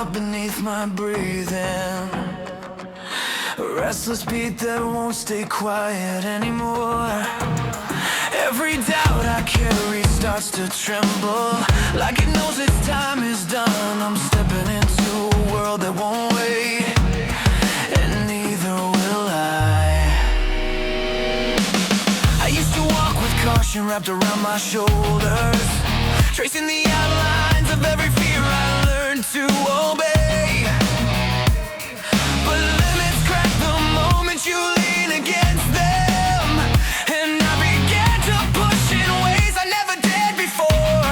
up beneath my breathing. A restless beat that won't stay quiet anymore. Every doubt I carry starts to tremble, like it knows its time is done. I'm stepping into a world that won't wait, and neither will I. I used to walk with caution wrapped around my shoulders, tracing the outlines of every fear I learned to obey. But limits crack the moment you lean against them, and I began to push in ways I never did before.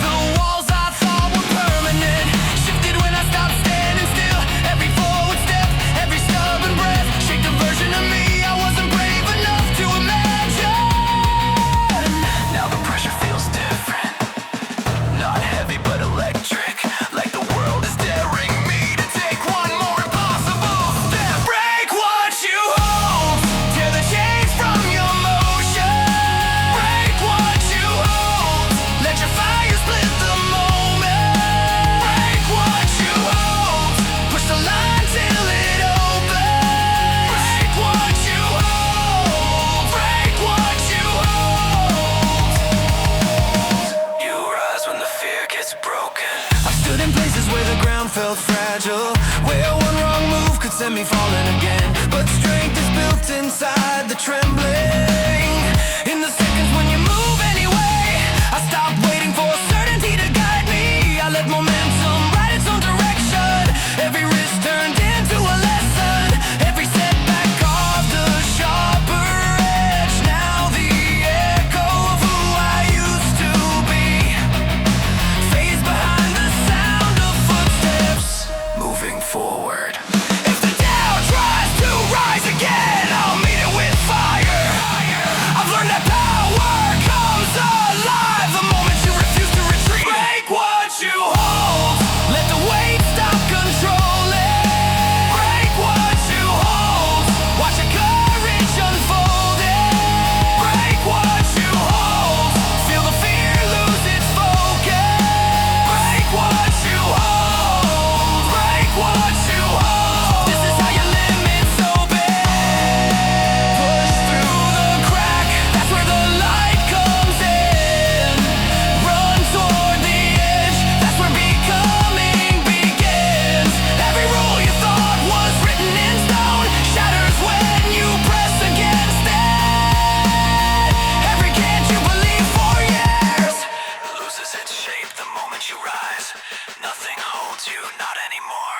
The walls I thought were permanent shifted when I stopped standing still. Every forward step, every stubborn breath shaped a version of me I wasn't brave enough to imagine. Now the pressure feels different, not heavy but electric, like the world is daring me to take one more impossible step. Break what you hold, tear the chains from your motion. Break what you hold, let your fire split the moment. Break what you hold, push the line till it opens. Break what you hold, break what you hold. You rise when the fear gets broken. I've stood in places where the ground felt fragile, where one wrong move could send me falling again. But strength is built inside the trembling. In the seconds when you move anyway, I stopped waiting for certainty to guide me. I let momentum ride its own direction. Every risk turned into a lesson, every setback carved a sharper edge. Now the echo of who I used to be fades behind the sound of footsteps moving forward. If the doubt tries to rise again, I'll meet it with fire. I've learned that power comes alive the moment you refuse to retreat. Break what you hold, let the weight stop controlling. Break what you hold, watch your courage unfolding. Break what you hold, feel the fear lose its focus. Break what you hold, break what you hold. This is how your limits open. Push through the crack, that's where the light comes in. Run toward the edge, that's where becoming begins. Every rule you thought was written in stone shatters when you press against it. Every can't you believe for years loses its shape the moment you rise. Nothing holds you, not anymore.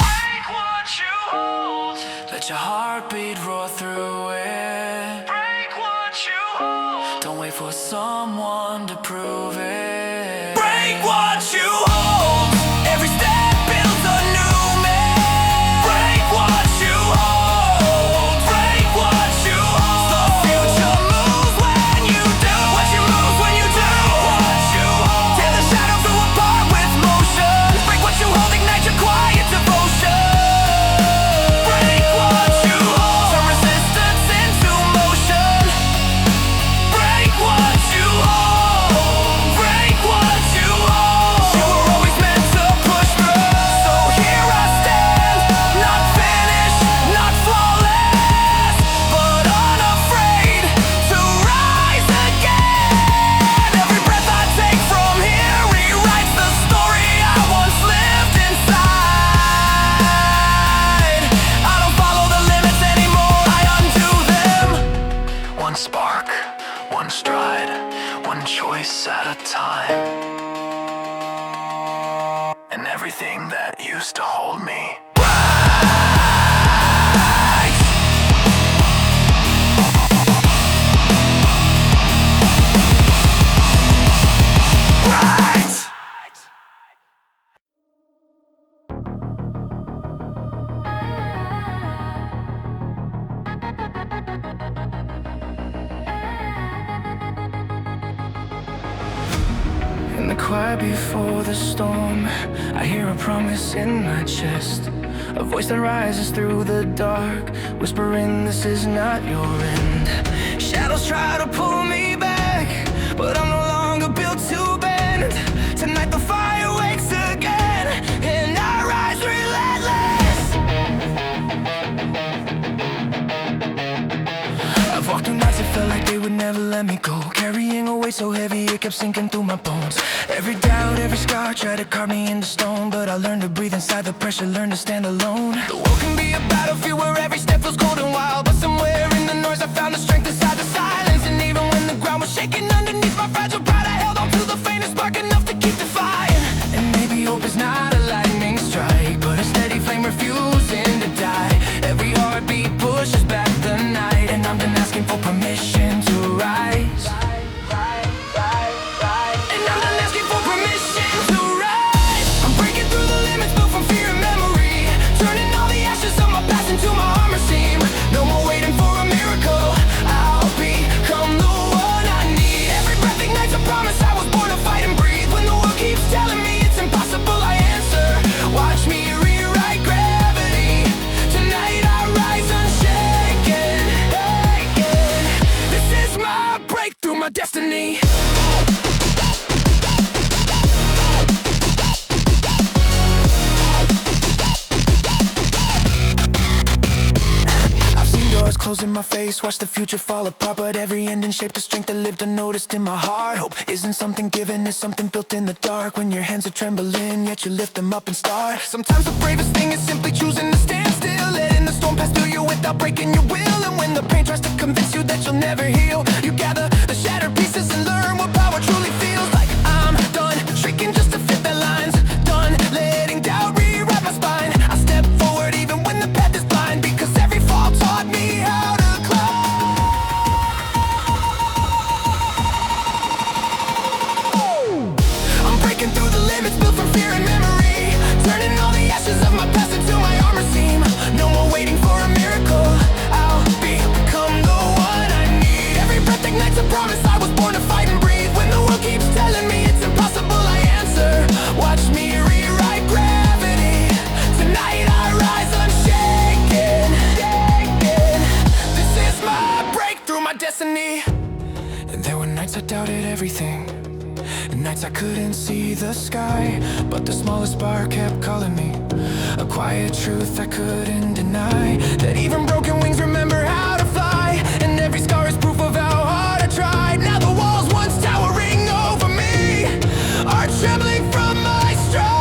Break what you hold, let your heartbeat roar through it. Break what you hold, don't wait for someone to prove it. Break what you hold, every step builds a new man. Break what you hold, break what you hold. The future moves when you do what you move when you do what you hold. Tear the shadows apart with motion. Break what you hold, ignite your quiet devotion. Break what you hold, turn resistance into motion. Break what you hold, break what you hold. You were always meant to push through, so here I stand, not finished, not flawless, but unafraid to rise again. Every breath I take from here rewrites the story I once lived inside. I don't follow the limits anymore, I undo them. One spark, one stride, one choice at a time. And everything that used to hold me right. Right. In the quiet before the storm, I hear a promise in my chest. A voice that rises through the dark, whispering this is not your end. Shadows try to pull me back, but I'm no longer built to bend. Tonight the fire wakes again, and I rise relentless. I've walked through nights that felt like they would never let me go, carrying a weight so heavy it kept sinking through my bones. Every doubt, every scar tried to carve me into stone, but I learned to breathe inside the pressure, learn to stand alone. The world can be a battlefield where every step feels cold and wild, but somewhere in the noise I found the strength inside the silence. And even when the ground was shaking underneath my fragile pride, I held on to the faintest spark enough to keep defying. And maybe hope is not a lightning strike, but a steady flame refusing to die. Every heartbeat pushes back the night, and I'm done asking for permission to rise. And I'm done asking for permission to rise. I'm breaking through the limits built from fear and memory, turning all the ashes of my past into my armor seam. No more waiting for a miracle, I'll become the one I need. Every breath ignites a promise, I was born to fight and breathe. When the world keeps telling me it's impossible, I answer. Watch me rewrite gravity. Tonight I rise unshaken. This is my breakthrough, my destiny. Doors closing my face, watch the future fall apart, but every ending shaped the strength that lived unnoticed in my heart. Hope isn't something given, it's something built in the dark. When your hands are trembling, yet you lift them up and start. Sometimes the bravest thing is simply choosing to stand still, letting the storm pass through you without breaking your will. And when the pain tries to convince you that you'll never heal, you gather the shattered pieces and learn what power truly feels like. I'm done shrinking just to fit the lines, done letting doubt rewrite my spine. I step forward even when the path is blind, because every fall taught me how to climb. I'm breaking through the limits built from fear and memory, turning all the ashes of my past into my armor seam. No more waiting for a miracle, I'll become the one I need. Every breath ignites a promise, I was born to fight and breathe. When the world keeps telling me it's impossible, I answer. Watch me rewrite gravity. Tonight I rise unshaken. This is my breakthrough, my destiny. And there were nights I doubted everything, and nights I couldn't see the sky, but the smallest spark kept calling me. A quiet truth I couldn't deny, that even broken wings remember how to fly. And every scar is proof of how hard I tried. Now the walls once towering over me are trembling from my stride.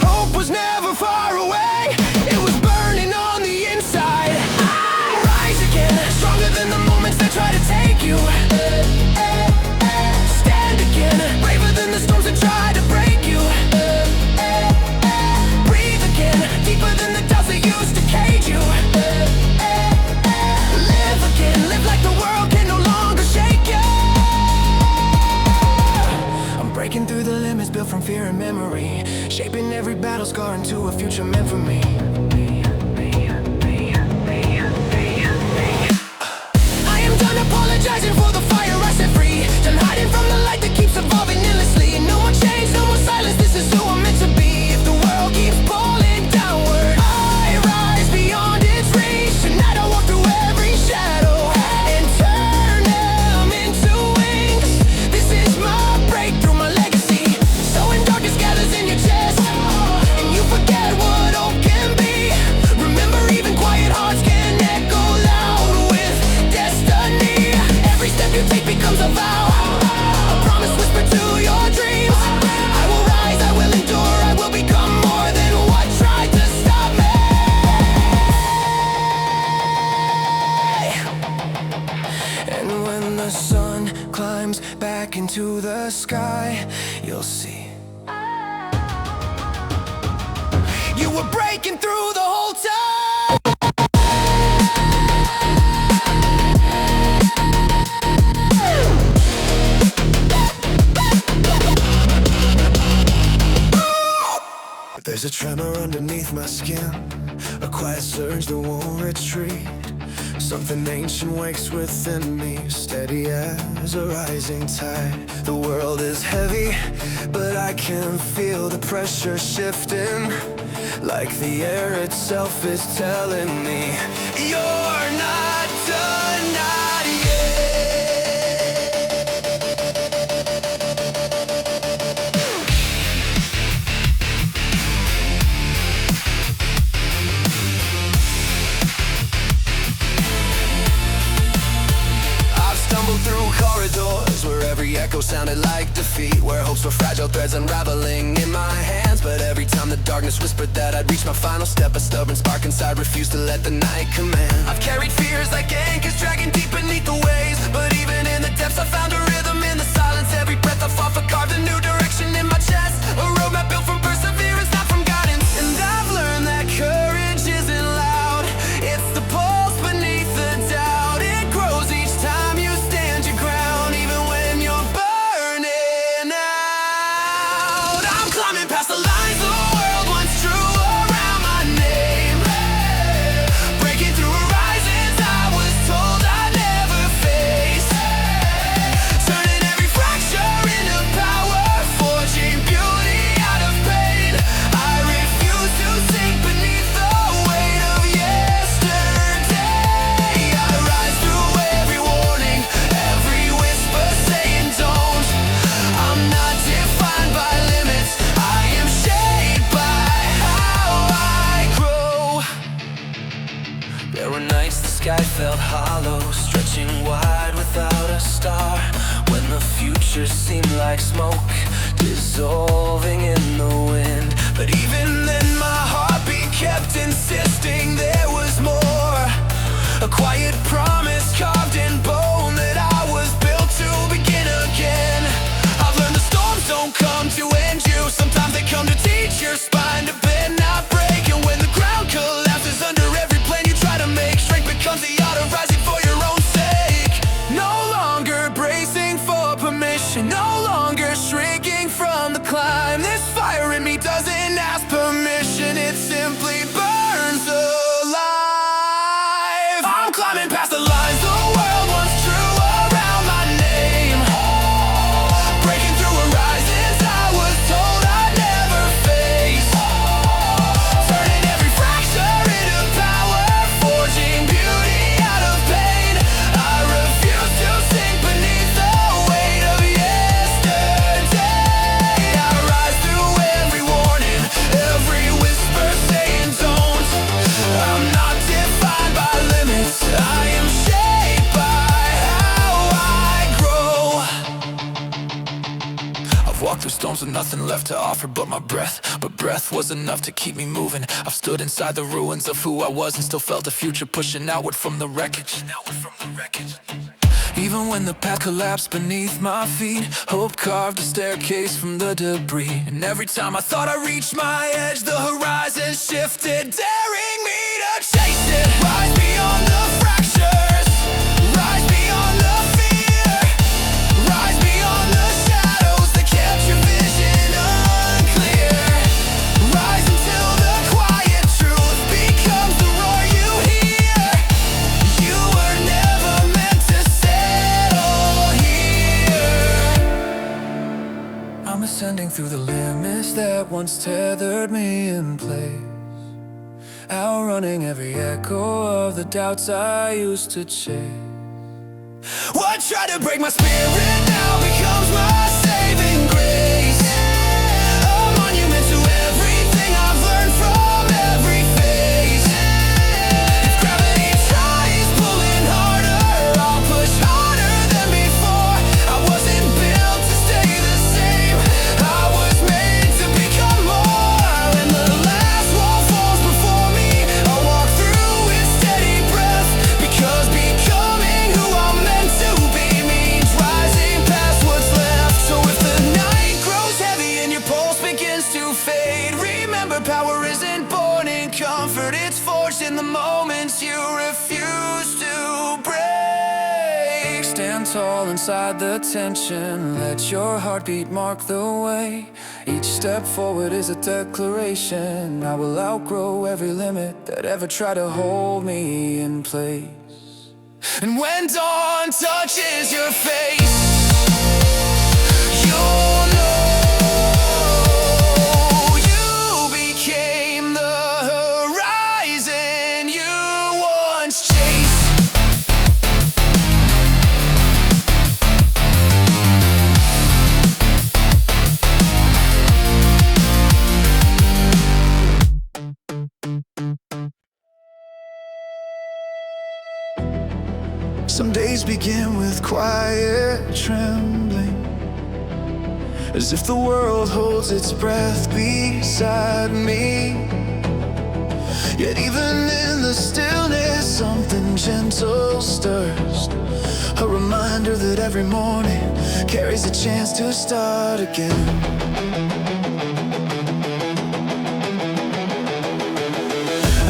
Hope was never far away, it was burning on the inside. I rise again, stronger than the moments that try to take you. Stand again, braver than the storms that try to break you. Breathe again, deeper than the doubts that used to cage you. Live again, live like the world can no longer shake you. I'm breaking through the limits built from fear and memory, shaping every battle scar into a future meant for me. I am done apologizing for the fire I set free, done hiding from the light that keeps evolving endlessly. No more change, no more silence, this is who I'm meant to be. If the world keeps pulling downward, I rise beyond its reach. Tonight I walk through every shadow and turn them into wings. This is my breakthrough, my legacy. So when darkness gathers in your chest and you forget what hope can be, remember even quiet hearts can echo loud with destiny. Every step you take becomes a vow, a promise whispered to your dreams. I will rise, I will endure, I will become more than what tried to stop me. And when the sun climbs back into the sky, you'll see you were breaking through the whole time. There's a tremor underneath my skin, a quiet surge that won't retreat. Something ancient wakes within me, steady as a rising tide. The world is heavy, but I can feel the pressure shifting, like the air itself is telling me, you're not done, not yet. Through corridors where every echo sounded like defeat, where hopes were fragile threads unraveling in my hands. But every time the darkness whispered that I'd reach my final step, a stubborn spark inside refused to let the night command. I've carried fears like anchors dragging deep beneath the waves, but even in the depths I found a rhythm in the silence. Every breath I fought for carved a new direction in my chest, a roadmap built from perseverance, not from guidance. And I've learned that courage isn't loud, it's the pulse beneath the doubt. It grows each time you stand your ground, even when you're burning out. I'm climbing past the lines the world once drew around my name, breaking through horizons I was told I'd never face, turning every fracture into power, forging beauty out of pain. I refuse to sink beneath the weight of yesterday. I rise through every warning, every whisper saying don't. I'm not defined by limits, I am shaped by how I grow. There were nights the sky felt hollow, stretching wide without a star, when the future seemed like smoke, dissolving in the wind. But even then my heartbeat kept insisting there was more, a quiet promise carved in bone that I was built to begin again. I've learned the storms don't come to end you, sometimes they come to teach your spine to bend, not break. And when the ground collapses under every plan you try to make, strength becomes the art of rising for your own sake. No longer bracing for permission, no longer shrinking from the climb. This fire in me doesn't ask permission, it simply burns alive. I'm climbing past the lines the world once drew around my name, breaking through horizons I was told I'd never face, turning every fracture into power, forging beauty out of pain. I refuse to sink beneath the weight of yesterday. I rise through every warning, every whisper saying don't. I'm not defined by limits, I am shaped by how I grow. I've walked through storms with nothing left to offer but my breath, but breath was enough to keep me moving. I've stood inside the ruins of who I was and still felt the future pushing outward from the wreckage. Even when the path collapsed beneath my feet, hope carved a staircase from the debris. And every time I thought I reached my edge, the horizon shifted, daring me to chase it. Rise beyond the fractures, rise beyond the fear, rise beyond the shadows that kept your vision unclear. Rise until the quiet truth becomes the roar you hear. You were never meant to settle here. I'm ascending through the limits that once tethered me in place, outrunning every echo of the doubts I used to chase. What tried to break my spirit now becomes my saving grace, a monument to everything I've learned from every phase. If gravity tries pulling harder, I'll push harder than before. I wasn't built to stay the same, I was made to become more. And the last wall falls before me, I walk through with steady breath, because becoming who I'm meant to be means rising past what's left. So if the night grows heavy and your pulse begins to fade, remember power isn't born in comfort, it's forged in the moments you refuse to break. Stand tall inside the attention, let your heartbeat mark the way. Each step forward is a declaration. I will outgrow every limit that ever tried to hold me in place. And when dawn touches your face, you'll know you became the horizon you once chased. Some days begin with quiet trembling, as if the world holds its breath beside me. Yet even in the stillness, something gentle stirs, a reminder that every morning carries a chance to start again.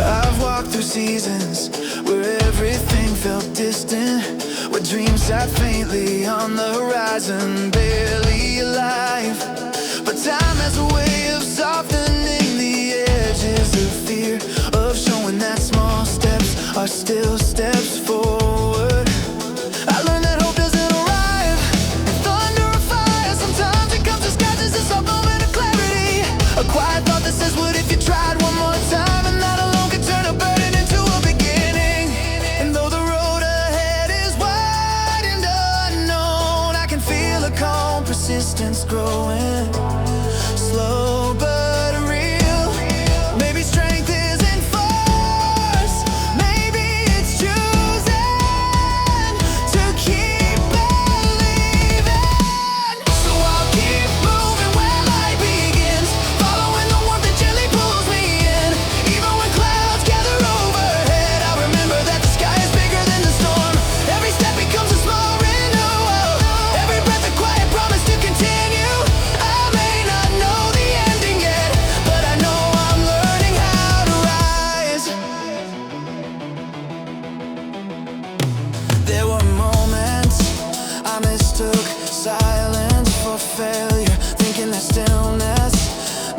I've walked through seasons where everything felt distant, where dreams sat faintly on the horizon, barely alive. But time has a way of softening the edges of fear, of showing that small steps are still steps forward. I learned that hope doesn't arrive in thunder or fire. Sometimes it comes disguised as a soft moment of clarity, a quiet thought that says, what if you tried one more time? And that alone could turn a burden into a beginning. And though the road ahead is wide and unknown, I can feel a calm persistence growing, slow but real. Maybe strength isn't force, maybe it's choosing to keep believing. So I'll keep moving where light begins, following the warmth that gently pulls me in. Even when clouds gather overhead, I remember that the sky is bigger than the storm. Every step becomes a small renewal, every breath a quiet promise to continue. I may not know the ending yet, but I know I'm learning how to rise. There were moments I mistook silence for failure, thinking that stillness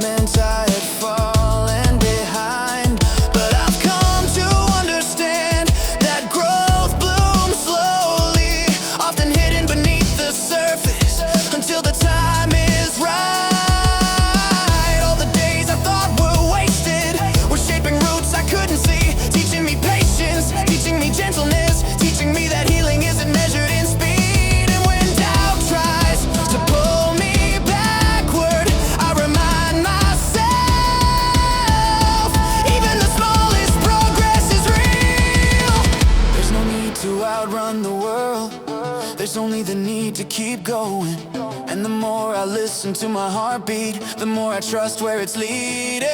meant I had fallen behind. But I've come to understand that growth blooms slowly, often hidden beneath the surface, until the time is right. All the days I thought were wasted were shaping roots I couldn't see, teaching me patience, teaching me gentleness, teaching me that healing isn't measured in speed. And when doubt tries to pull me backward, I remind myself, even the smallest progress is real. There's no need to outrun the world, there's only the need to keep going. And the more I listen to my heartbeat, the more I trust where it's leading.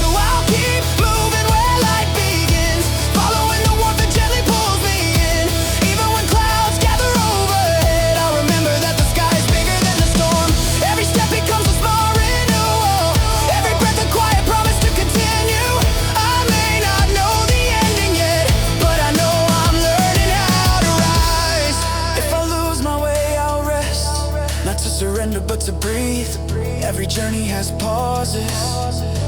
So I'll keep moving where light begins, following the warmth that gently pulls me in. Even when clouds gather overhead, I'll remember that the sky is bigger than the storm. Every step becomes a small renewal, every breath a quiet promise to continue. I may not know the ending yet, but I know I'm learning how to rise. If I lose my way, I'll rest, not to surrender but to breathe. Every journey has pauses,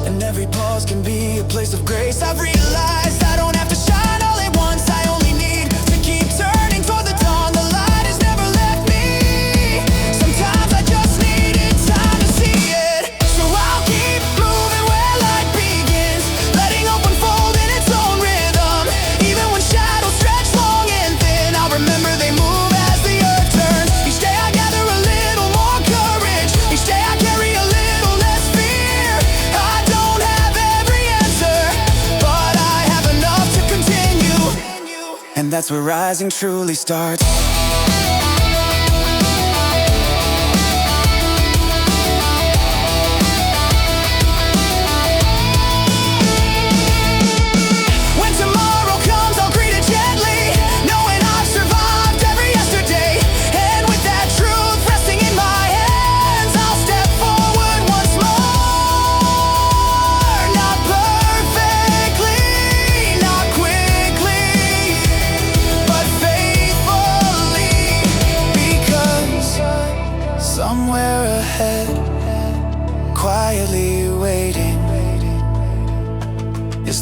and every pause can be a place of grace. I've realized I don't have to shine all at once, I only need to keep turning toward the dawn. The light has never left me, sometimes I just needed time to see it. So I'll keep moving where light begins, letting hope unfold in its own rhythm. Even when shadows stretch long and thin, I'll remember they move as the earth turns. Each day I gather a little more courage, each day I carry a little less fear. I don't have every answer, but I have enough to continue. And that's where rising truly starts. When tomorrow comes, I'll greet it gently, knowing I've survived every yesterday. And with that truth resting in my hands, I'll step forward once more. Not perfectly, not quickly, but faithfully.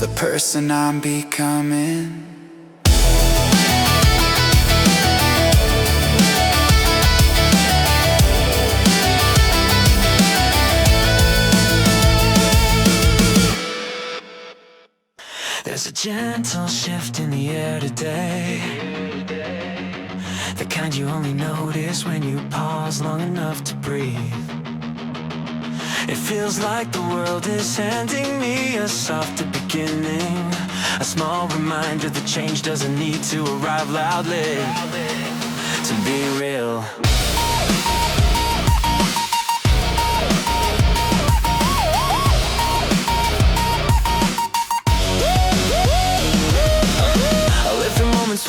the person I'm becoming. There's a gentle shift in the air today, the kind you only notice when you pause long enough to breathe. It feels like the world is handing me a softer beginning, a small reminder that change doesn't need to arrive loudly to be real.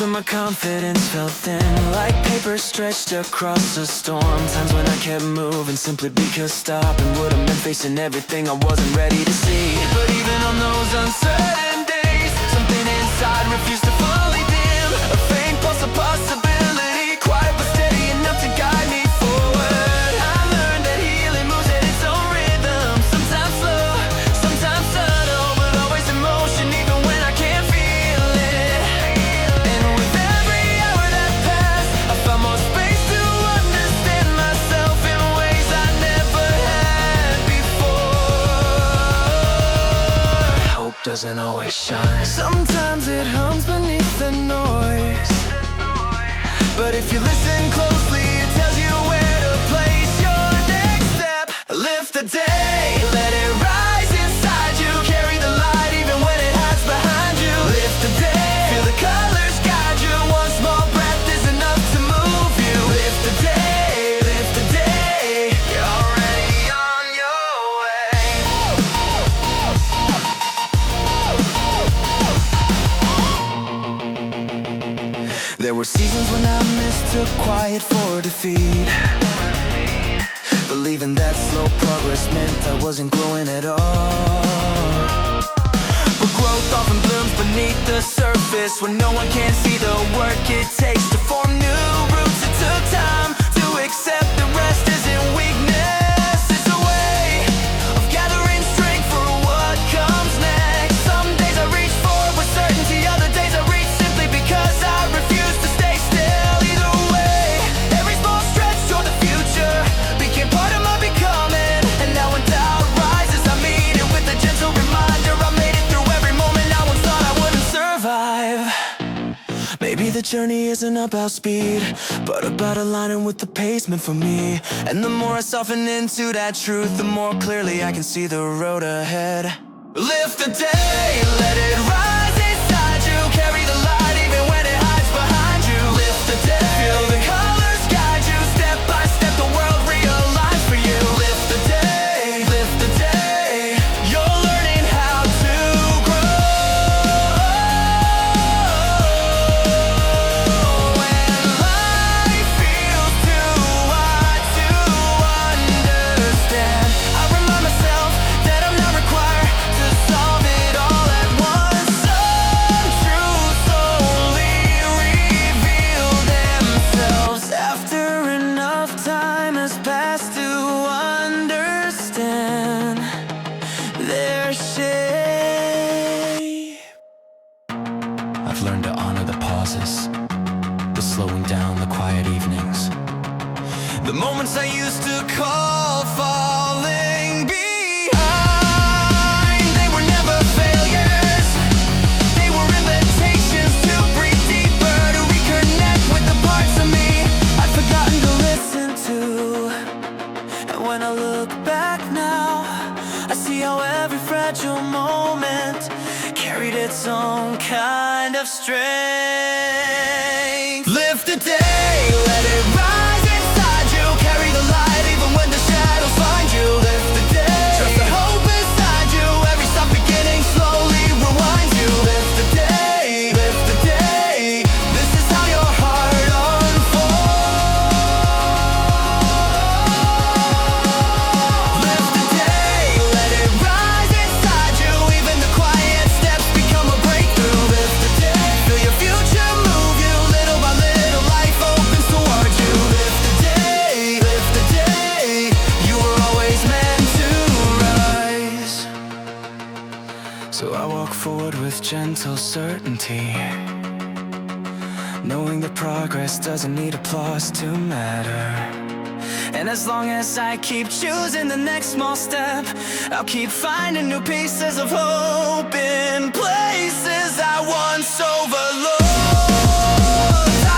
When my confidence felt thin, like paper stretched across a storm. Times when I kept moving simply because stopping would have meant facing everything I wasn't ready to see. But even on those uncertain days, something inside refused to fully dim. A faint pulse of possibility, quiet but steady enough to guide me forward. I learned that healing moves at its own rhythm, sometimes slow, sometimes subtle, but always in motion even when I can't feel it. Doesn't always shine. Sometimes it hums beneath the noise, but if you listen closely, it tells you where to place your next step. Lift the day, let it rise inside you. Carry the light even when it hides behind you. Lift the day, feel the colors guide you. One small breath is enough to move you. Lift the day, lift the day. You're already on your way. There were seasons when I mistook quiet for defeat, believing that slow progress meant I wasn't growing at all. But growth often blooms beneath the surface, when no one can see the work it takes to form new roots. It took time to accept the rest isn't weakness, it's a way of gathering strength for what comes next. Some days I reach forward with certainty, other days I reach simply because I refuse to stay still. Either way, every small stretch toward the future became part of my becoming. And now when doubt rises, I meet it with a gentle reminder I made it through every moment I once thought I wouldn't survive. Maybe the journey isn't about speed, but about aligning with the pace meant for me. And the more I soften into that truth, the more clearly I can see the road ahead. Lift the day, let it rise inside you. Carry the light even when it hides behind you. Lift the day, feel the colors guide you. Step by step the world realigns for you. Lift the day, lift the day. You're learning how to grow. When life feels too wide to understand, I remind myself that I'm not required to solve it all at once. Some truths only reveal themselves after enough time has passed to understand their shape. I've learned to honor the pauses, the slowing down, the quiet evenings, the moments I used to call falling behind. They were never failures, they were invitations to breathe deeper, to reconnect with the parts of me I'd forgotten to listen to. And when I look back now, I see how every fragile moment carried its own kind of strength. Lift the day, let it rise inside you. Carry the light even when the shadows find you. Lift the day, trust the hope inside you. Every stop beginning slowly rewinds you. Lift the day, lift the day. This is how your heart unfolds. Lift the day, let it rise inside you. Even the quiet steps become a breakthrough. Lift the day, feel your future move you little So I walk forward with gentle certainty, knowing that progress doesn't need applause to matter. And as long as I keep choosing the next small step, I'll keep finding new pieces of hope in places I once overlooked.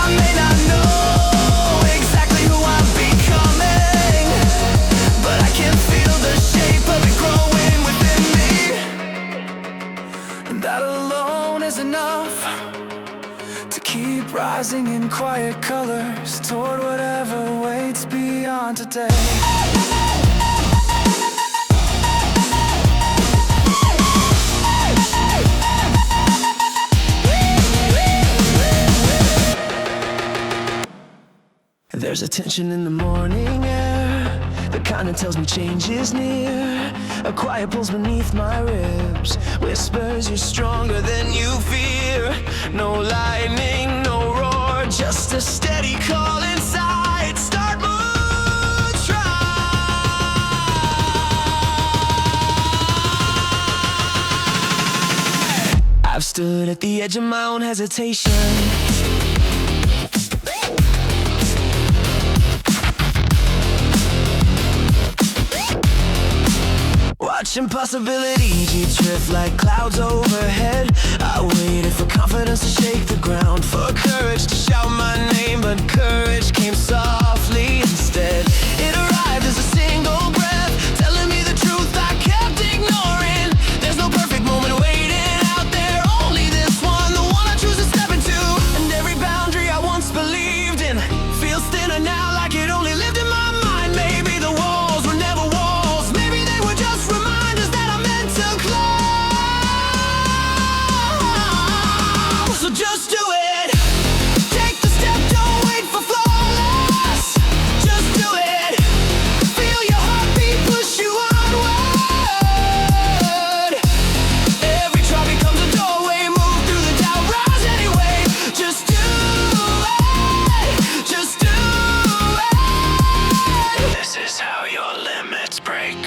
I may not know exactly who I'm becoming, but I can feel the shape of it growing within me. And that alone is enough to keep rising in quiet colors toward whatever waits beyond today. There's a tension in the morning air, the kind that tells me change is near. A quiet pulse beneath my ribs, whispers you're stronger than you fear. No lightning, no roar, just a steady call inside. Start, move, try. I've stood at the edge of my own hesitation, watching possibility drift like clouds overhead. I waited for confidence to shake the ground, for courage to shout my name, but courage came softly instead. It arrived as a single breath, telling me the truth I kept ignoring. There's no perfect moment waiting out there, only this one, the one I choose to step into. And every boundary I once believed in feels thinner now, like it only lived in my mind. Maybe the walls were never walls, maybe they were just reminders that I meant to close. So just do it. Take the step, don't wait for flawless. Just do it. Feel your heartbeat push you onward. Every trial becomes a doorway, move through the doubt, rise anyway. Just do it. Just do it. This is how your limits break.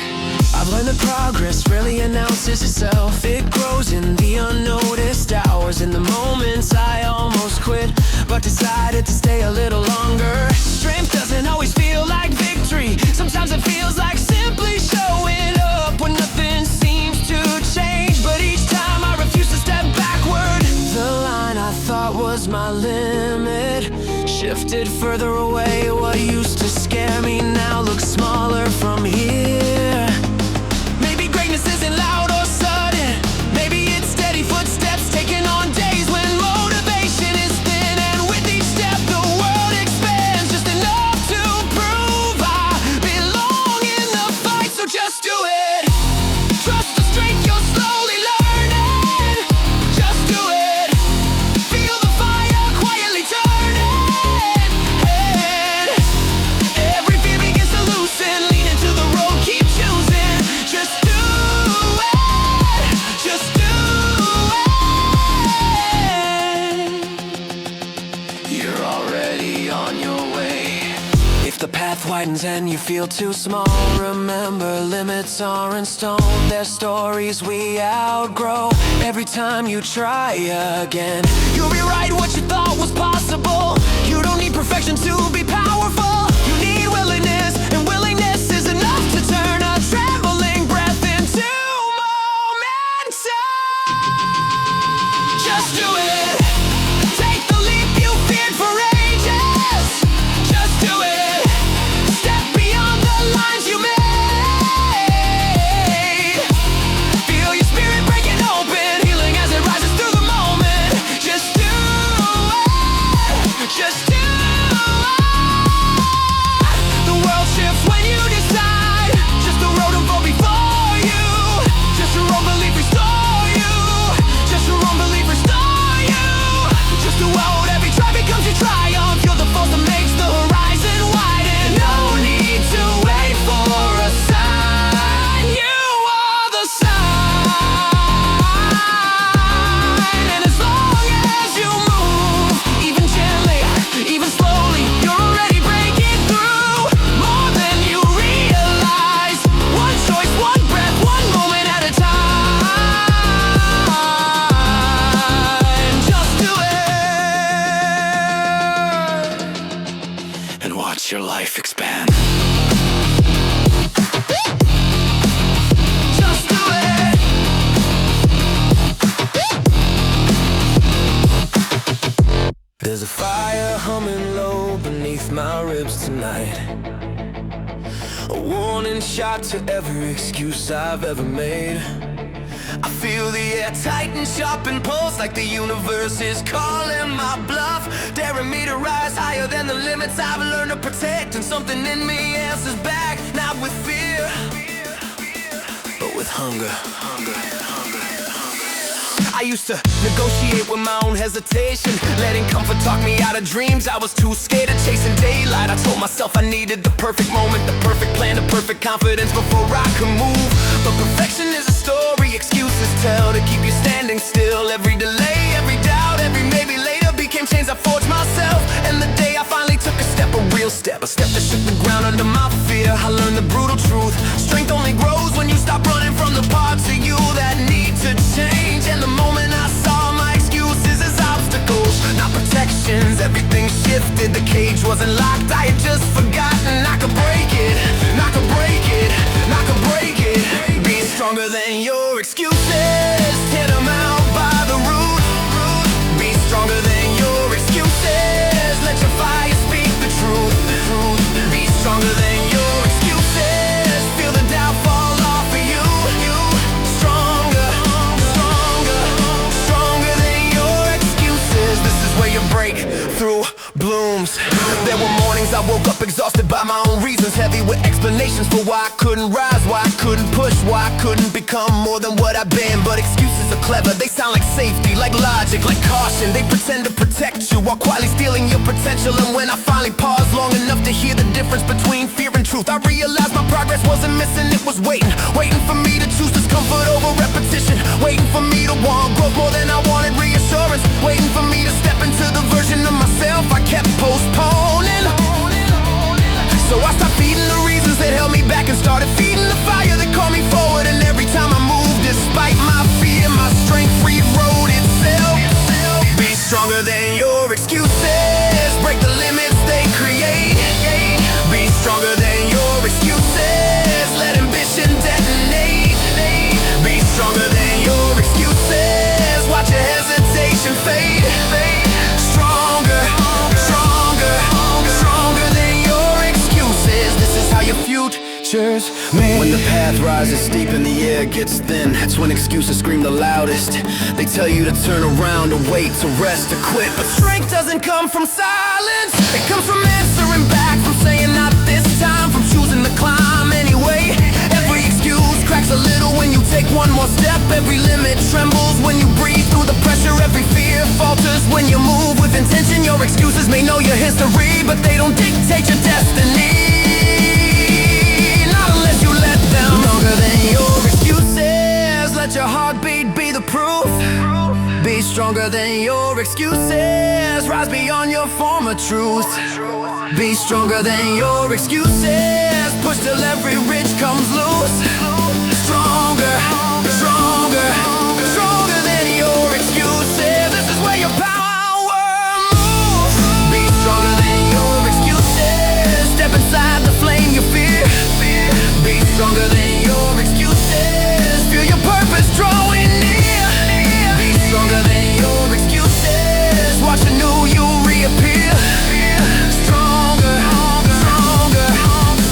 I've learned that progress rarely announces itself. It grows in the unnoticed hours, in the moments I almost quit, but decided to stay a little longer. Strength doesn't always feel like victory. Sometimes it feels like simply showing up when nothing seems to change. But each time I refuse to step backward, the line I thought was my limit shifted further away. What used to scare me now looks smaller from here. Maybe greatness isn't loud or sudden, maybe it's steady footsteps taken on days when motivation is thin. And with each step the world expands, just enough to prove I belong in the fight. So just do it. Trust the strength you're slowly learning. Just do it. Feel the fire quietly turning. And every fear begins to loosen. Lean into the road, keep choosing. Just do it. Just do it. You're already on your way. If the path widens and you feel too small, remember limits are in stone. They're stories we outgrow. Every time you try again, you'll rewrite what you thought was possible. You don't need perfection to be powerful. You need willingness, and willingness is enough to turn a trembling breath into momentum. Just do it. Take the leap you feared for ages. Just do it. Step beyond the lines you made. Feel your spirit breaking open, healing as it rises through the moment. Just do it. Just do it. The world shifts when you decide. Just a road to go before you. Just your own belief restore you. Just your own belief restore you. life expand. Just do it. There's a fire humming low beneath my ribs tonight. A warning shot to every excuse I've ever made. I feel the air tight and sharp and pulse like the universe is calling my bluff, daring me to rise higher than the limits I've learned to protect. And something in me answers back, not with fear, but with hunger. I used to negotiate with my own hesitation, letting comfort talk me out of dreams. I was too scared of chasing daylight. I told myself I needed the perfect moment, the perfect plan, the perfect confidence before I could move. But perfection is a story excuses tell to keep you standing still. Every delay, every doubt, every maybe later became chains I forged myself. And the day I finally took a step, a real step, a step that shook the ground under my fear, I learned the brutal truth. Strength only grows when you stop running from the parts of you that need to change. And the moment I saw my excuses as obstacles, not protections, everything shifted. The cage wasn't locked, I had just forgotten I could break it, I could break it, I could break it. Be stronger than your excuses, tear them out by the root. Be stronger than your excuses, let your fire speak the truth. Be stronger than your excuses, feel the doubt fall off of you. Stronger, stronger, stronger than your excuses. This is where your breakthrough blooms. There were mornings I woke up exhausted by my own reasons, heavy with explanations for why I couldn't rise, why I couldn't push, why I couldn't become more than what I've been. But excuses are clever, they sound like safety, like logic, like caution. They pretend to protect you while quietly stealing your potential. And when I finally paused long enough to hear the difference between fear and truth, I realized my progress wasn't missing, it was waiting for me to choose discomfort over repetition, waiting for me to want growth more than I wanted reassurance, waiting for me to step into the version of myself I kept postponing. So I stopped feeding the reasons that held me back and started feeding the fire that called me forward. And every time I moved, despite my fear, my strength rewrote itself. Be stronger than your excuses, break the limits they create. Be stronger than your excuses, let ambition detonate. Be stronger than your excuses, watch your hesitation fade. Stronger, stronger, stronger than your excuses. This is how your future's made. When the path rises steep and the air gets thin, that's when excuses scream the loudest. They tell you to turn around, to wait, to rest, to quit. But strength doesn't come from silence, it comes from answering back, from saying not this time, from choosing to climb anyway. Every excuse cracks a little when you take one more step. Every limit trembles when you breathe through the pressure. Every fear falters when you move with intention. Your excuses may know your history, but they don't dictate your destiny, not unless you let them. Stronger than your excuses, let your heartbeat be the proof. Be stronger than your excuses, rise beyond your former truth. Be stronger than your excuses, push till every ridge comes loose. Stronger, stronger, stronger than your excuses. This is where your power moves. Be stronger than your excuses, step inside the flame you fear. Be stronger than your excuses, feel your purpose drawing near. Be stronger than your excuses, watch a new you reappear. Stronger, stronger,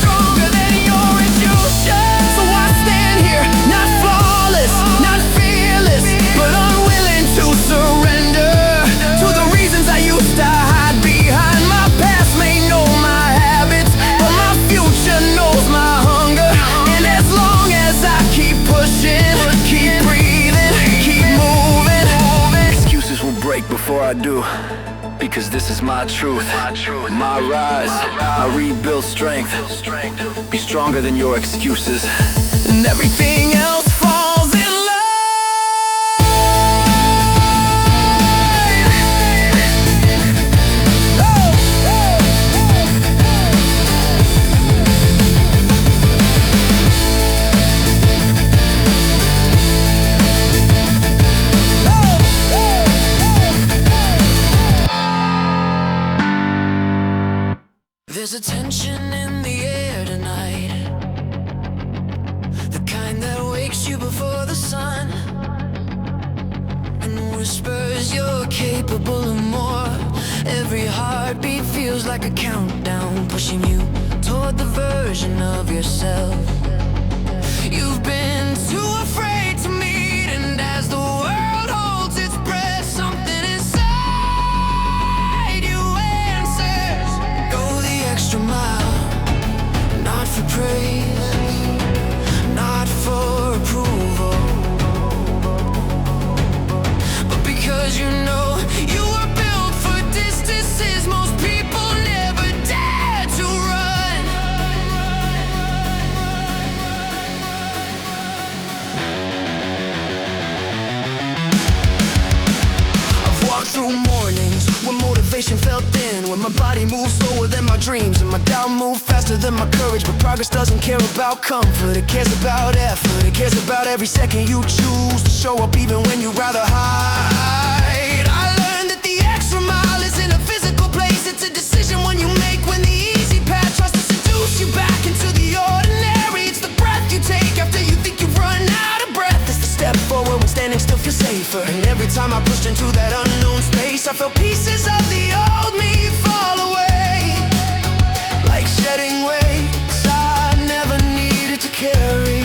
stronger than your excuses. So I stand here, not flawless, not fearless, but unwilling to surrender to the reasons I used to hide behind. My past may know my habits, but my future knows my hunger. And as long as I keep pushing, keep breathing, keep moving, excuses will break before I do, because this is my truth, my rise. I rebuild strength. Be stronger than your excuses, and everything else falls in line. There's a tension in the air tonight, the kind that wakes you before the sun and whispers you're capable of more. Every heartbeat feels like a countdown, pushing you toward the version of yourself you've been too afraid to meet. And as the world holds its breath, something inside you answers. Go the extra mile, not for praise, not for approval, but because you know you were built for distances most people never dare to run. I've walked through mornings when motivation felt thin, when my body moved slower than my dreams and my doubt moved faster than my courage. But progress doesn't care about comfort, it cares about effort. It cares about every second you choose to show up even when you'd rather hide. I learned that the extra mile isn't a physical place, it's a decision one you make when the easy path tries to seduce you back into the ordinary. It's the breath you take after you think you've run out of breath. It's the step forward when standing still feels safer. And every time I pushed into that unknown space, I felt pieces of the old me fall away, like shedding weights I never needed to carry.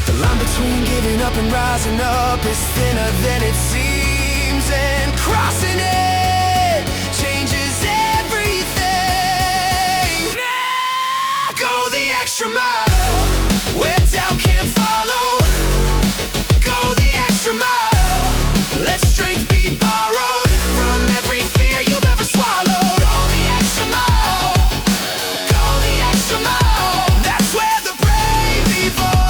The line between giving up and rising up is thinner than it seems, and crossing it changes everything. Now go the extra mile where doubt can't follow. Go the extra mile, let strength be borrowed from every fear you've ever swallowed. Go the extra mile, go the extra mile. That's where the brave evolve.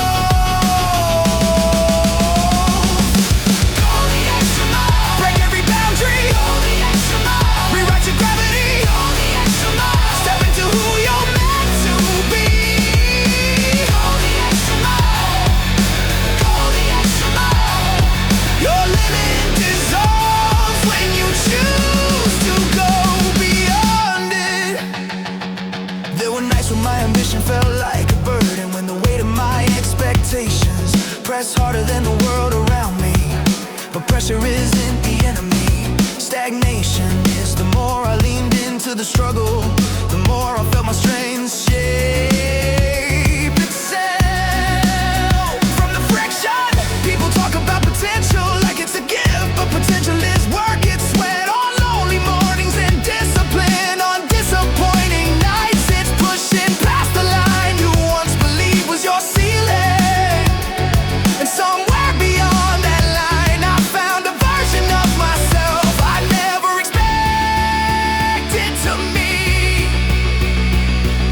Go the extra mile, break every boundary. Go the extra mile, rewrite your gravity. Go the extra mile, step into who you're meant to be. Go the extra mile, go the extra mile. Your limit dissolves when you choose to go beyond it. There were nights when my ambition felt like a burden, when the weight of my expectations pressed harder than the world around me. But pressure isn't the enemy, stagnation is. The more I leaned into the struggle, the more I felt my strength shape itself from the friction. People talk about potential like it's a gift, but potential is work, it's sweat on lonely mornings and discipline on disappointing nights. It's pushing past the line you once believed was your ceiling, and somewhere beyond that line I found a version of myself I never expected to meet.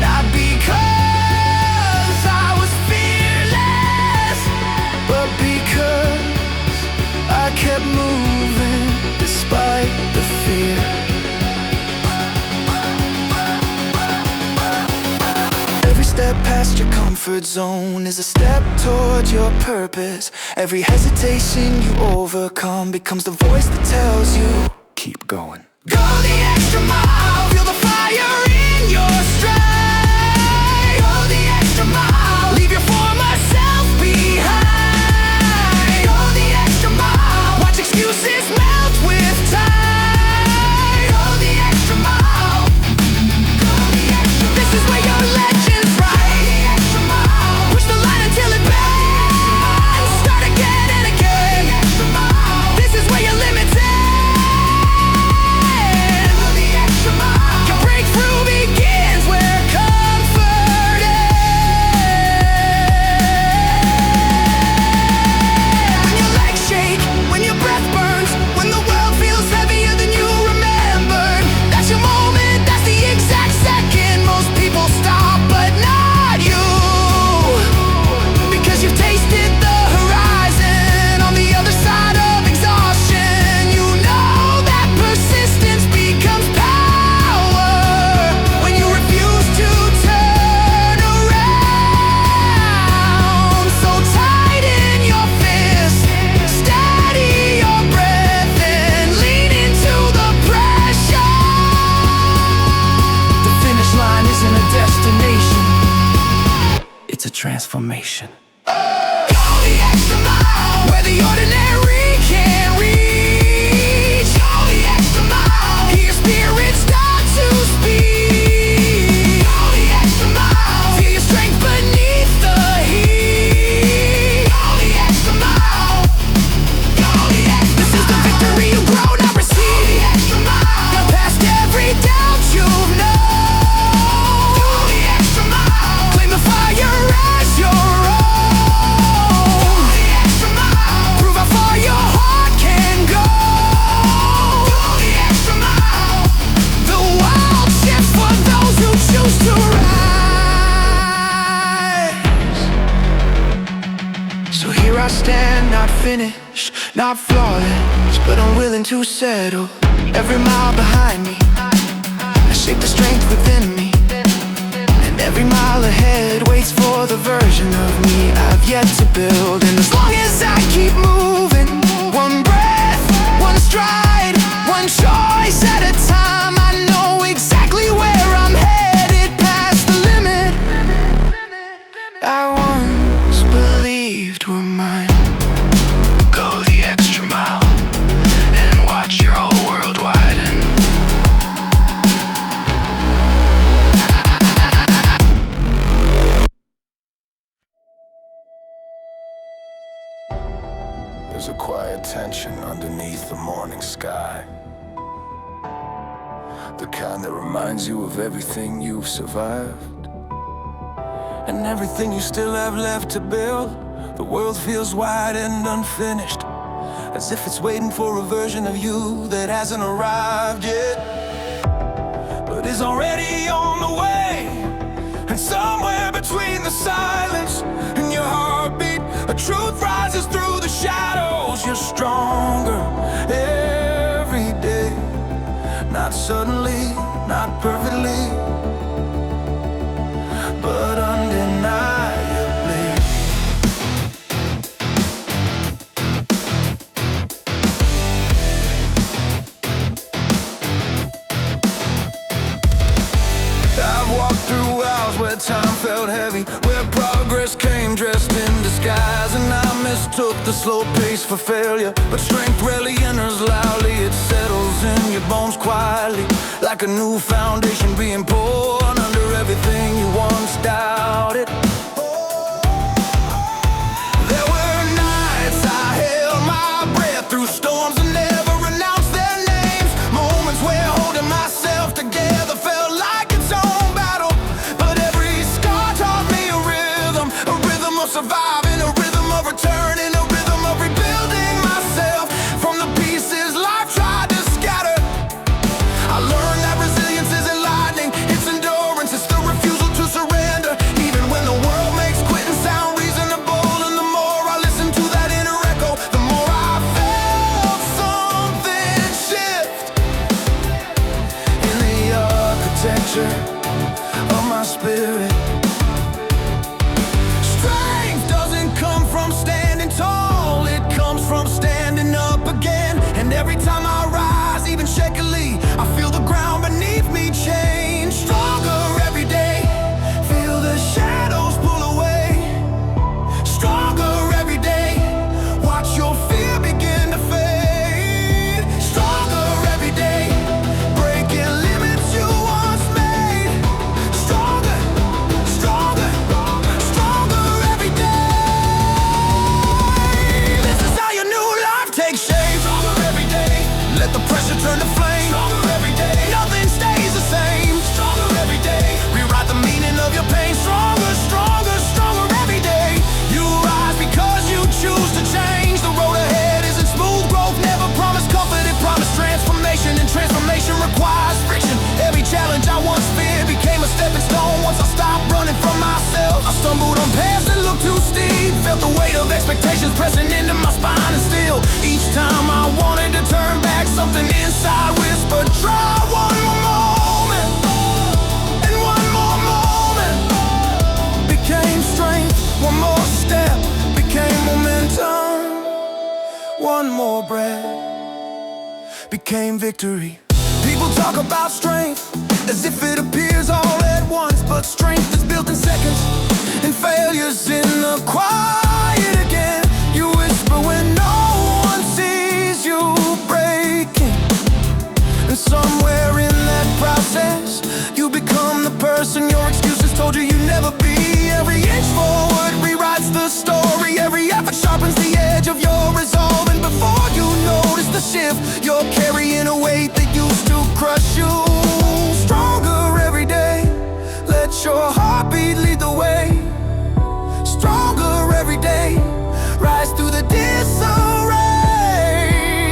Not because I was fearless, but because I kept moving despite the fear. Every step past your comfort zone is a step towards your purpose. Every hesitation you overcome becomes the voice that tells you, keep going. Go the extra mile, feel the fire in your stride. Go the extra mile, leave your former self behind. Go the extra mile, watch excuses melt with time. Go the extra mile, go the extra mile. This is where your legends rise. Go the extra mile, push the line until it bends. Start again and again. Go the extra mile, this is where your limits end. Go the extra mile, your breakthrough begins where motivation. Go the extra mile, where the ordinary can't reach. Go the extra mile, hear your spirit start to speak. Go the extra mile, feel your strength beneath the heat. Go the extra mile, go the extra mile. This is the victory you grow, not receive. Go the extra mile, you're past every doubt you've known. Go the extra mile, claim the fire as your own. I stand, not finished, not flawless, but I'm willing to settle. Every mile behind me, I shape the strength within me, and every mile ahead waits for the version of me I've yet to build. And as long as I keep moving, one breath, one stride, one choice at a time, I know exactly where I'm headed, past the limit I once believed were mine. Go the extra mile and watch your whole world widen. There's a quiet tension underneath the morning sky, the kind that reminds you of everything you've survived and everything you still have left to build. The world feels wide and unfinished, as if it's waiting for a version of you that hasn't arrived yet, but is already on the way. And somewhere between the silence and your heartbeat, a truth rises through the shadows. You're stronger every day, not suddenly, not perfectly, but undeniably. I've walked through hours where time felt heavy, where progress came dressed in disguise, and I mistook the slow pace for failure. But strength rarely enters loudly, it settles in your bones quietly, like a new foundation being poured under everything you once doubted. There were nights I held my breath through storms and never announced their names, moments where holding myself together felt like its own battle. But every scar taught me a rhythm of surviving, a rhythm of returning, a rhythm of rebuilding myself from the pieces life tried to scatter. I learned that resilience isn't lightning, it's endurance, it's the refusal to surrender, even when the world makes quitting sound reasonable. And the more I listened to that inner echo, the more I felt something shift in the architecture of my spirit. Strength doesn't come from standing tall, it comes from standing up again. And every time I rise, even shakily, I feel the ground beneath me change. Stronger every day, feel the shadows pull away. Stronger every day, watch your fear begin to fade. Stronger every day, breaking limits you once made. Stronger, stronger, stronger every day. This is how your new life takes shape. Stronger every day, let the pressure turn to flame. Stronger every day, nothing stays the same. Stronger every day, rewrite the meaning of your pain. Stronger, stronger, stronger every day. You rise because you choose to change. The road ahead isn't smooth, growth never promised comfort, it promised transformation, and transformation requires friction. Every challenge I once feared became a stepping stone once I stopped running from myself. I stumbled on paths that looked too steep, felt the weight of expectations pressing into my spine, and still each time I wanted to turn back, something inside whispered, try one more moment. And one more moment became strength, one more step became momentum, one more breath became victory. People talk about strength as if it appears all at once, but strength is built in seconds, in failures in the quiet again. You whisper when no one sees you breaking. And somewhere in that process, you become the person your excuses told you you'd never be. Every inch forward rewrites the story. Every effort sharpens the edge of your resolve. And before you notice the shift, you're carrying a weight that used to crush you. Stronger every day, let your heartbeat lead the way. Stronger every day, rise through the disarray.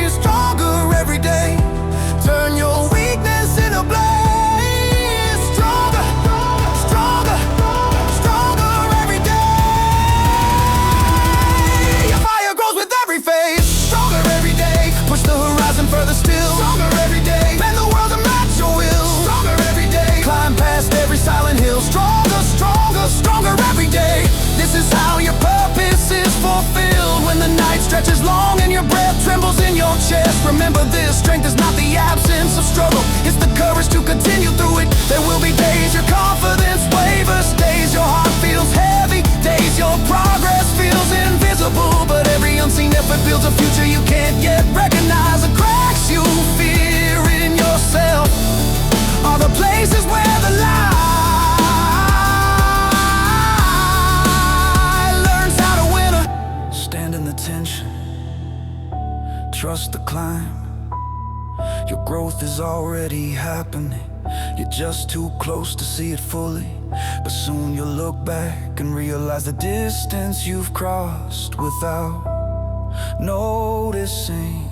Stronger every day, turn your weakness into blaze. Stronger, stronger, stronger every day. Your fire grows with every phase. Stronger every day, push the horizon further still. Stronger every day, bend the world to match your will. Stronger every day, climb past every silent hill. Stronger, stronger, stronger every day. This is how your purpose is fulfilled. When the night stretches long and your breath trembles in your chest, remember this, strength is not the absence of struggle. It's the courage to continue through it. There will be days your confidence wavers, days your heart feels heavy, days your progress feels invisible. But every unseen effort builds a future you can't yet recognize. The cracks you fear in yourself are the places where the light learns how to win. Stand in the tension, trust the climb. Your growth is already happening. You're just too close to see it fully. But soon you'll look back and realize the distance you've crossed without noticing.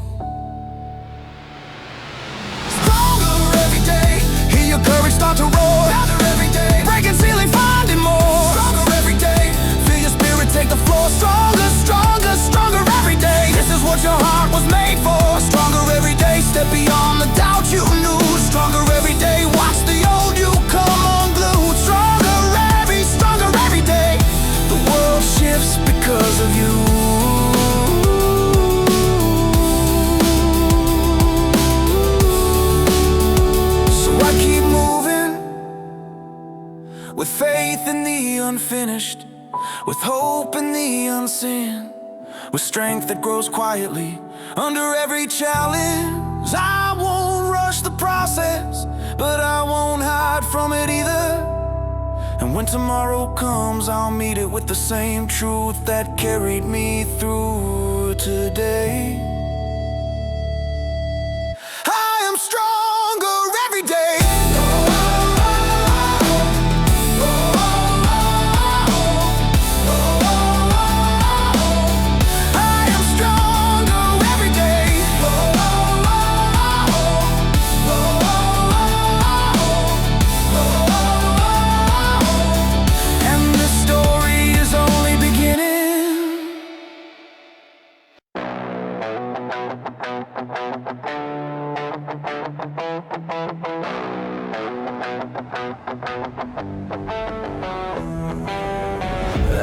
Stronger every day, hear your courage start to roar. Louder every day, breaking ceiling, finding more. Stronger every day, feel your spirit take the floor. Stronger, stronger, stronger every day. This is what your heart was made for. Stronger every day, step beyond the doubt you knew. Stronger every day, watch the old you come unglued. Stronger every day. The world shifts because of you. So I keep moving, with faith in the unfinished, with hope in the unseen, with strength that grows quietly under every challenge. I won't rush the process, but I won't hide from it either. And when tomorrow comes, I'll meet it with the same truth that carried me through today. I am stronger every day.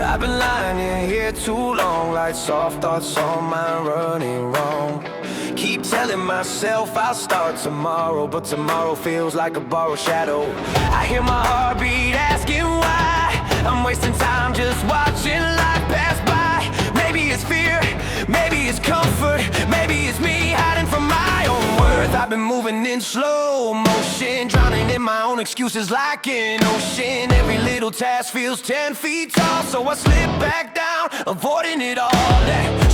I've been lying here too long, like soft thoughts on my running wrong. Keep telling myself I'll start tomorrow, but tomorrow feels like a borrowed shadow. I hear my heartbeat asking why I'm wasting time just watching life pass by. Maybe it's fear, maybe it's comfort, maybe it's me hiding from my own worth. I've been moving in slow motion, drowning in my own excuses like an ocean. Every little task feels 10 feet tall, so I slip back down, avoiding it all.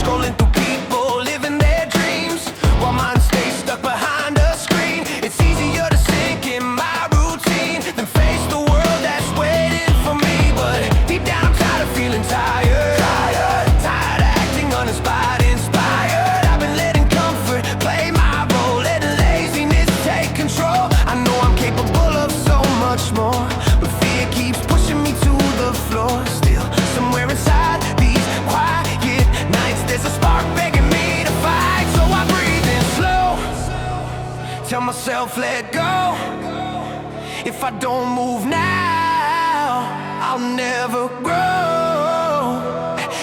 Scrolling through people living their dreams, while mine stays stuck behind a screen. It's easier to sink in my routine than face the world that's waiting for me. But deep down I'm tired of feeling tired, tired of acting uninspired, inspired. I've been letting comfort play my role, letting laziness take control. I know I'm capable of so much more, but fear keeps pushing me to the floor. Still, somewhere inside these quiet nights, there's a spark begging me to fight. So I breathe in slow, tell myself let go. If I don't move now, I'll never grow.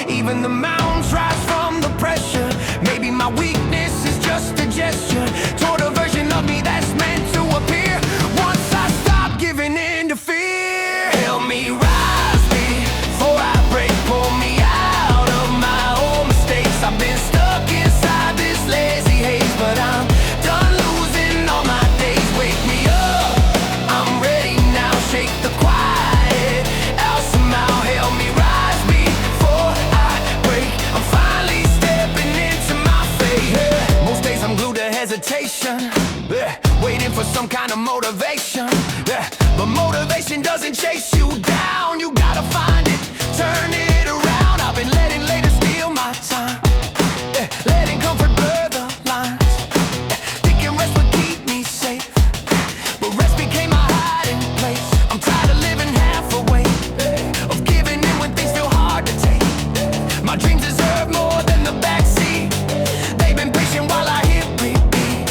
Even the mountains rise from the pressure. Maybe my weakness is just a gesture toward a version of me that's meant to appear once I stop giving in to fear. Help me rise before I But motivation doesn't chase you down. You gotta find it, turn it around. I've been letting later steal my time, yeah, letting comfort blur the lines, yeah, thinking rest would keep me safe, but rest became my hiding place. I'm tired of living half awake, of giving in when things feel hard to take. My dreams deserve more than the backseat. They've been patient while I hit repeat.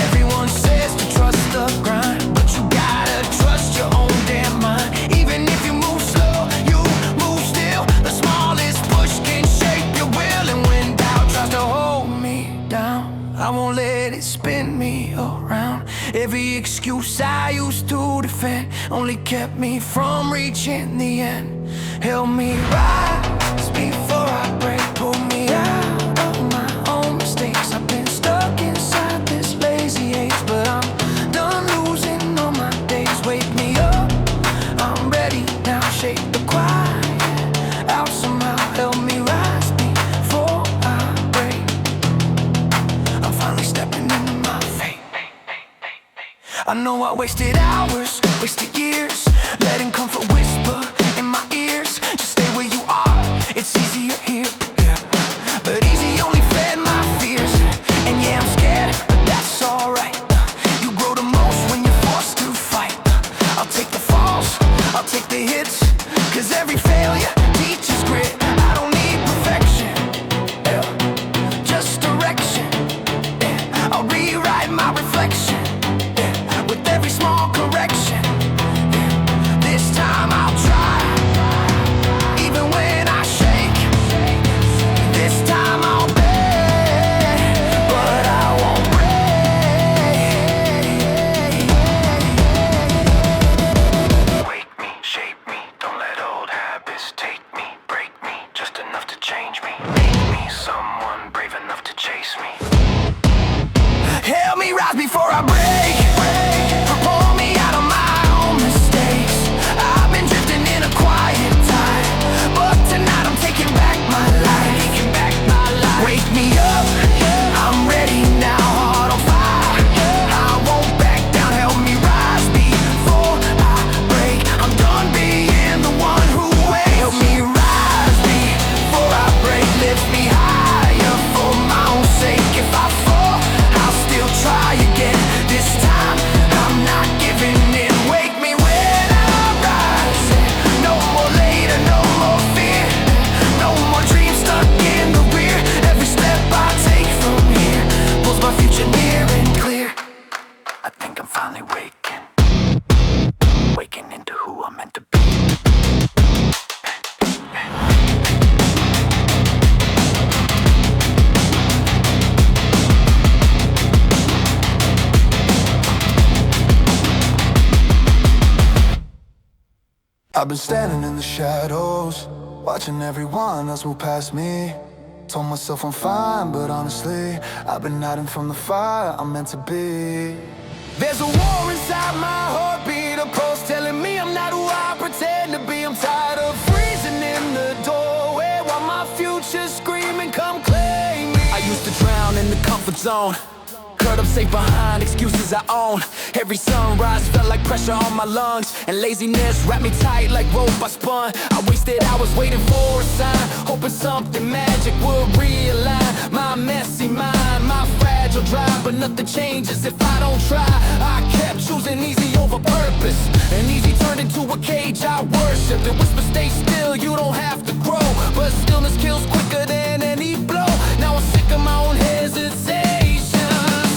Everyone says to trust the grind, but you gotta trust your own damn mind. Even if you move slow, you move still. The smallest push can shape your will. And when doubt tries to hold me down, I won't let it spin me around. Every excuse I used to defend only kept me from reaching the end. Help me rise before I break. Pull me out of my own mistakes. I've been stuck inside this lazy age, but I'm done losing all my days. Wake me up, I'm ready now. Shake the quiet out somehow. Help me rise before I break. I'm finally stepping into my fate. I know I wasted hours, wasted years, letting comfort whisper in my ears. Just stay where you are, it's easier here, yeah. But easy only fed my fears. And yeah, I'm scared, but that's alright. You grow the most when you're forced to fight. I'll take the falls, I'll take the hits, cause every failure teaches grit. I don't need perfection, yeah, just direction, yeah. I'll rewrite my reflection, yeah, with every small correction, yeah. This time I'll try, even when I shake. This time I'll beg, but I won't break. Wake me, shape me, don't let old habits take me. Break me, just enough to change me. Make me someone brave enough to chase me. Help me rise before I break. Pull me out of my own mistakes. I've been drifting in a quiet tide, but tonight I'm taking back my life. Wake me up, I'm ready now, heart on fire. I won't back down, help me rise before I break. I'm done being the one who waits. Help me rise before I break. Lift me higher for my own sake. If I fall, I'll still try again. This time, I'm not giving in. Wake me when I rise. No more later, no more fear. No more dreams stuck in the rear. Every step I take from here pulls my future near and clear. I think I'm finally waking into who I'm meant to be. I've been standing in the shadows, watching everyone else move past me. Told myself I'm fine, but honestly, I've been hiding from the fire I'm meant to be. There's a war inside my heartbeat, a pulse telling me I'm not who I pretend to be. I'm tired of freezing in the doorway while my future's screaming, come claim me. I used to drown in the comfort zone, curled up safe behind excuses I own. Every sunrise felt like pressure on my lungs, and laziness wrapped me tight like rope I spun. I wasted hours waiting for a sign, hoping something magic would realign my messy mind, my fragile drive. But nothing changes if I don't try. I kept choosing easy over purpose, and easy turned into a cage I worship. The whisper, stay still, you don't have to grow, but stillness kills quicker than any blow. Now I'm sick of my own hesitation,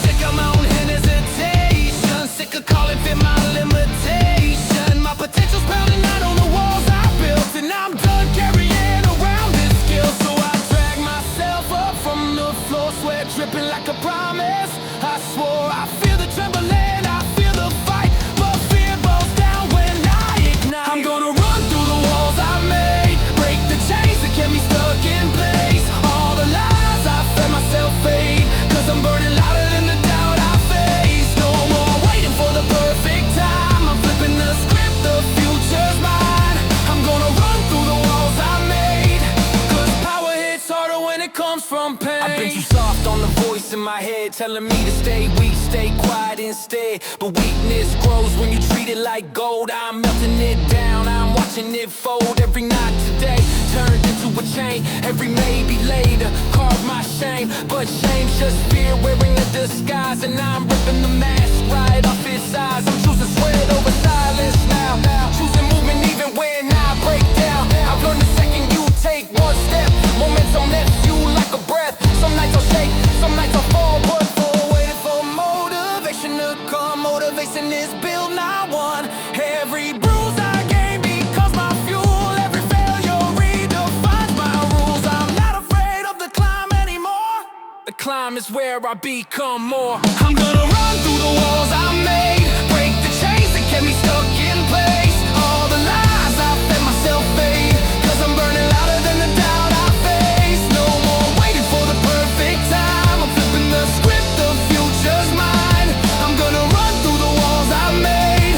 sick of my own hesitation, sick of calling fit my limitation. My potential's pounding out on the walls I built, and I'm done carrying around this guilt. So I drag myself up from the floor, sweat dripping like a promise. I swore I feel the trembling, I feel the fight, but fear boils down when I ignite. I'm gonna run through the walls I made, break the chains that kept me stuck in place. All the lies I fed myself fade, cause I'm burning louder than the doubt I face. No more waiting for the perfect time, I'm flipping the script, the future's mine. I'm gonna run through the walls I made, cause power hits harder when it comes from pain. pain. I've been too soft on the voice in my head, telling me to stay weak, stay quiet instead. But weakness grows when you treat it like gold. I'm melting it down, I'm watching it fold. Every knot today turned into a chain. Every maybe later carved my shame. But shame's just fear wearing a disguise, and I'm ripping the mask right off its eyes. I'm choosing sweat over silence now. Choosing movement even when I break down. I've learned the second you take one step, momentum lifts you like a breath. Some nights I'll shake, some nights I'll fall, but for waiting for motivation to come. Motivation is built, not won. Every bruise I gain becomes my fuel. Every failure redefines my rules. I'm not afraid of the climb anymore. The climb is where I become more. I'm gonna run through the walls I made, break the chains that kept me stuck in place. All the lies I fed myself fade, 'cause I'm burning louder than the doubt I face. No more waiting for the perfect time. I'm flipping the script, the future's mine. I'm gonna run through the walls I made,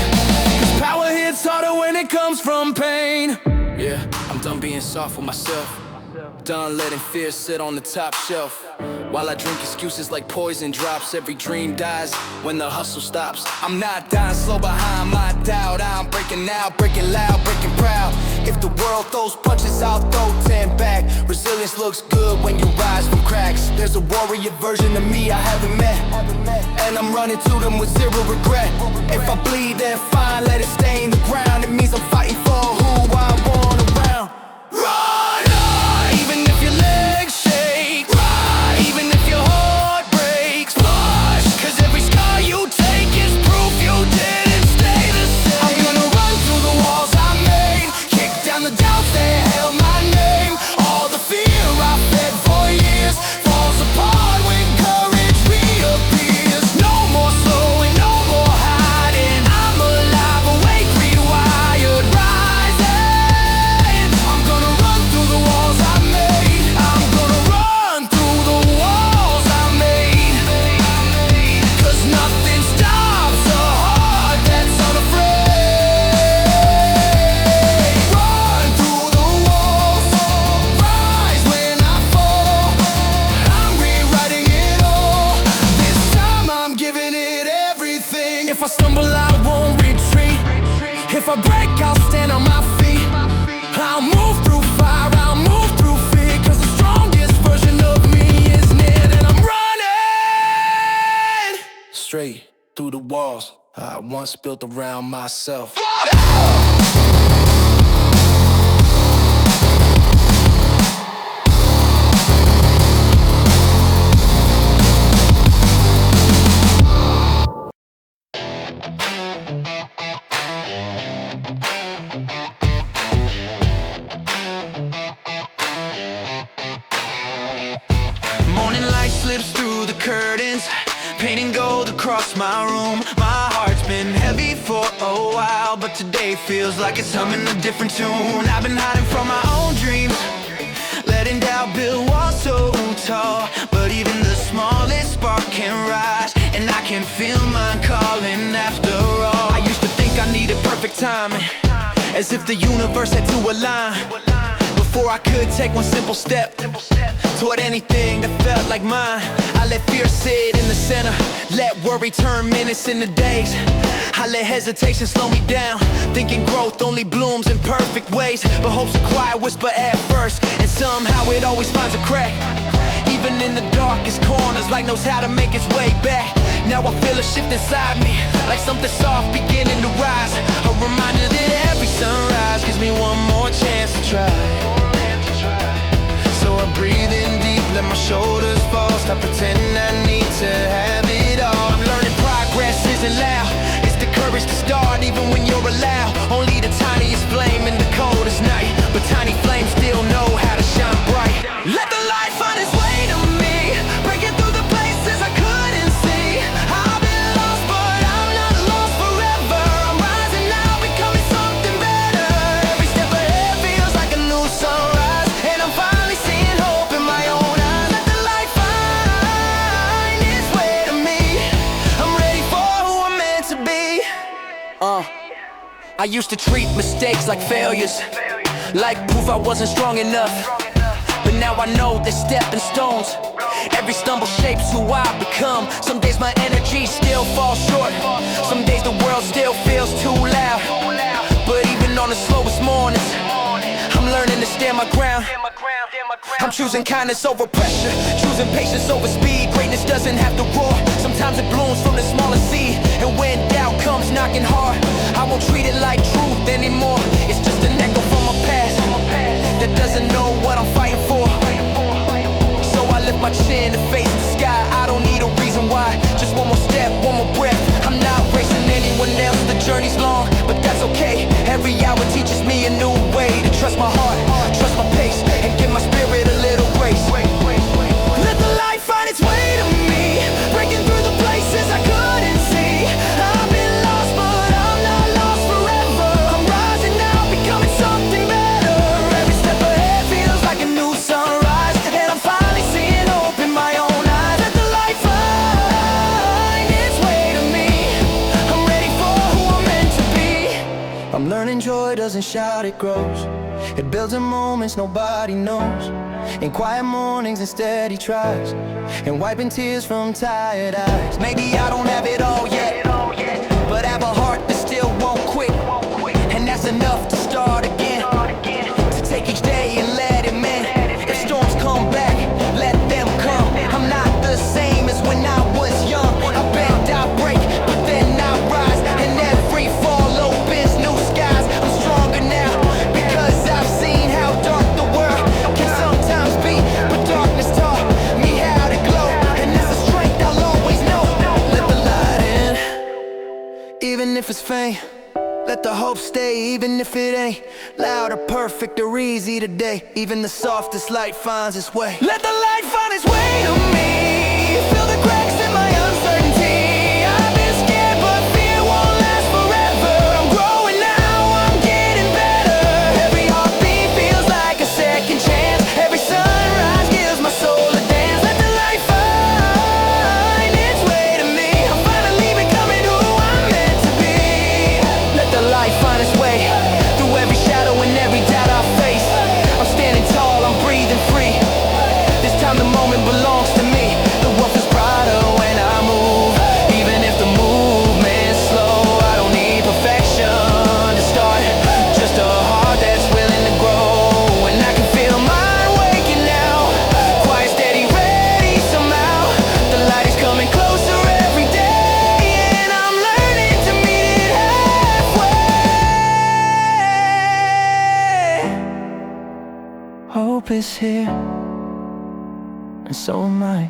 'cause power hits harder when it comes from pain. Yeah, I'm done being soft with myself, done letting fear sit on the top shelf. While I drink excuses like poison drops, every dream dies when the hustle stops. I'm not dying slow behind my doubt. I'm breaking out, breaking loud, breaking proud. If the world throws punches, I'll throw 10 back. Resilience looks good when you rise from cracks. There's a warrior version of me I haven't met, and I'm running to them with zero regret. If I bleed, then fine, let it stain the ground. It means I'm fighting for who I want around. Run on, even if your legs shake. Run, even if your heart breaks. Push, 'cause every scar you take is proof you didn't stay the same. I'm gonna run through the walls I made, kick down the doubts that held my name. All the fear I fed for years falls apart when courage reappears. No more slowing, no more hiding. I'm alive, awake, rewired, rising. I'm gonna run through the walls I made. I'm gonna run through the walls I made, 'cause nothing stops a heart that's unafraid. Run through the walls, rise when I fall. I'm rewriting it all. This time I'm giving it everything. If I stumble, I won't retreat. If I break, I'll stand on my feet. I'll move through fire, I'll move through fear, 'cause the strongest version of me is near. And I'm running straight through the walls I once built around myself. Morning light slips through the curtains, painting gold across my room. My heart's been heavy for a while, but today feels like it's humming a different tune. I've been hiding from my own dreams, letting doubt build walls so tall. But even the smallest spark can rise, and I can feel mine calling after all. I used to think I needed perfect timing, as if the universe had to align before I could take one simple step toward anything that felt like mine. I let fear sit in the center, let worry turn minutes into days. I let hesitation slow me down, thinking growth only blooms in perfect ways. But hope's a quiet whisper at first, and somehow it always finds a crack. Even in the darkest corners, light knows how to make its way back. Now I feel a shift inside me, like something soft beginning to rise. A reminder that every sunrise gives me one more chance to try. So I breathe in deep, let my shoulders fall, stop pretending I need to have it all. I'm learning progress isn't loud, it's the courage to start even when you're allowed. Only the tiniest flame in the coldest night, but tiny flames still know how to shine bright. Let the light find its way to me, breaking through the places I couldn't see. I've been lost, but I'm not lost forever. I'm rising now, becoming something better. Every step ahead feels like a new sunrise, and I'm finally seeing hope in my own eyes. Let the light find its way to me. I'm ready for who I'm meant to be. I used to treat mistakes like failures, like proof I wasn't strong enough. but now I know they're stepping stones. Every stumble shapes who I become. Some days my energy still falls short. Some days the world still feels too loud. But even on the slowest mornings, I'm learning to stand my ground. I'm choosing kindness over pressure, choosing patience over speed. Greatness doesn't have to roar. Sometimes it blooms from the smallest seed. And when doubt comes knocking hard, I won't treat it like truth anymore. It's just an echo from my past that doesn't know what I'm fighting for. So I lift my chin to face the sky. I don't need a reason why. Just one more step, one more breath. I'm not racing anyone else. The journey's long, but that's okay. Every hour teaches me a new way to trust my heart, trust my pace, and give my spirit a little grace. Let the light find its way to me, breaking through the places I couldn't see. I've been lost, but I'm not lost forever. I'm rising now, becoming something better. Every step ahead feels like a new sunrise, and I'm finally seeing hope in my own eyes. Let the light find its way to me. I'm ready for who I'm meant to be. I'm learning joy doesn't shout, it grows. It builds in moments nobody knows, in quiet mornings and steady tries, and wiping tears from tired eyes. Maybe I don't have it all yet, but I have a heart that still won't quit, and that's enough to start again. To take each day and let it mend. If storms come back, let them come. I'm not the same as when I was young. I bend, I break, but then I rise, and every fall opens new skies. I'm stronger now because I've seen how dark the world can sometimes be, but darkness taught me how to glow, and that's a strength I'll always know. Let the light in, even if it's faint. Let the hope stay, even if it ain't loud or perfect or easy today. Even the softest light finds its way. Let the light find its way to me. Fill the cracks in my uncertainty. I've been scared, but fear won't last forever. I'm growing now, I'm getting better. Every heartbeat feels like a second chance. Every sunrise gives my soul a dance. Let the light find its way to me. I'm finally becoming who I'm meant to be. Let the light find its way through every shadow and every doubt I face. I'm standing tall, I'm breathing free. This time the moment belongs to me. The world is brighter when I move, even if the movement's slow. I don't need perfection to start, just a heart that's willing to grow. And I can feel mine waking now, quiet, steady, ready somehow. The light is coming closer every day, and I'm learning to meet it halfway. Hope is here, and so am I.